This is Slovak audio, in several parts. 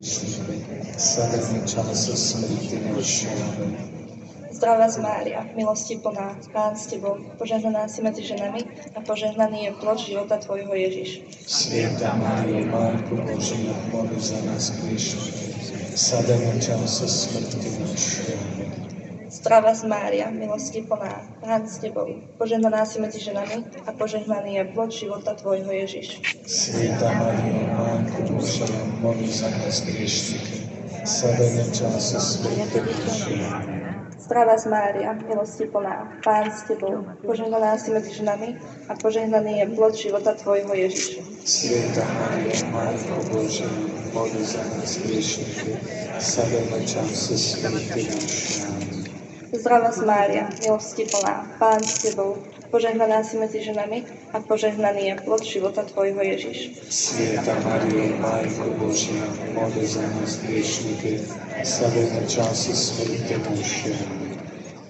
Svetý čas smrti našej. Zdravá Mária, milosti plná, Pán s Tebou, požehnaná si medzi ženami a požehnaný je plod života Tvojho Ježiš. Svätá Mária, Matko Božia, modli za nás hriešnikov, sada na čase smrti našej. Zdravá Mária, milosti plná, Pán s Tebou, požehnaná si medzi ženami a požehnaný je plod života Tvojho Ježiš. Svätá Mária, Matko Božia, modli za nás hriešnikov, sada na čase smrti našej. Zdravá Mária, milosti plná, Pán s Tebou, požehnaná si medzi ženami a požehnaný je plod života Tvojho Ježiš. Svätá Mária, Matko Božia, modli za nás hriešnikov, sada na čase smrti našej. Zdravá Mária, milosti plná, Pán s Tebou, požehnaná si medzi ženami a požehnaný je plod života Tvojho Ježiš. Svätá Mária, Matko Božia, modli za nás hriešnikov, sada na čase smrti našej.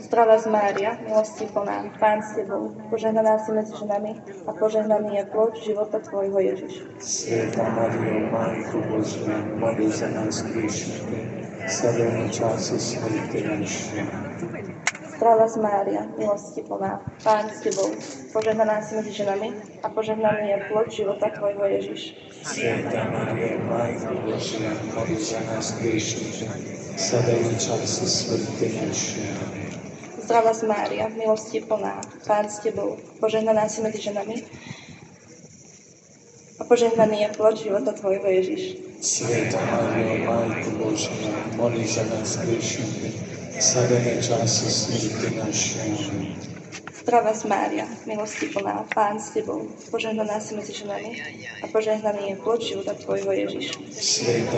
Zdravá Mária, milosti plná, Pán s Tebou, požehnaná si medzi ženami a požehnaný je plod života Tvojho Ježiš. Svätá Mária, Matko Božia, modli za nás hriešnikov, sada na čase smrti našej. Zdravá Mária, milosti plná, Pán s Tebou, požehnaná si medzi ženami a požehnaný je plod života Tvojho Ježiš. Svätá Mária, Matko Božia, modli za nás hriešnikov, sada na čase smrti našej. Zdravá Mária, milosti plná, Pán s Tebou, požehnaná si medzi ženami a požehnaný je plod života Tvojho Ježiš. Svätá Mária, Matko Božia, modli za nás hriešnikov, sada na čase smrti našej. Zdravá Mária, milosti plná, Pán s Tebou, požehnaná si medzi ženami a požehnaný je plod života Tvojho Ježiš. Svätá